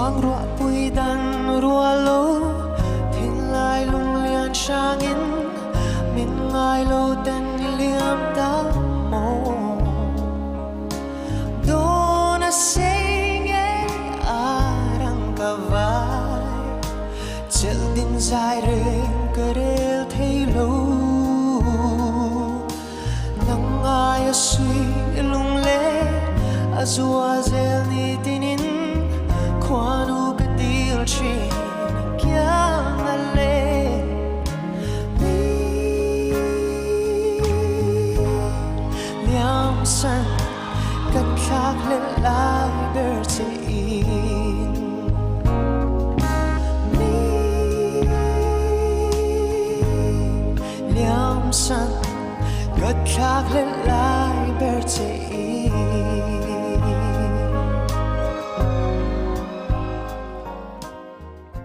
xoang rụa bụi đàn rùa lô thiên lai lung liền sang in mình ngài lô tên liam ta mô đô na say nghe arang kavai chel din dài reng kerel thay lâu nang ai suy lung lê azua zel ni tinin kwanu katil chin kya ngale liam san kat khak le lai ber che in liam san kat khak le lai ber che in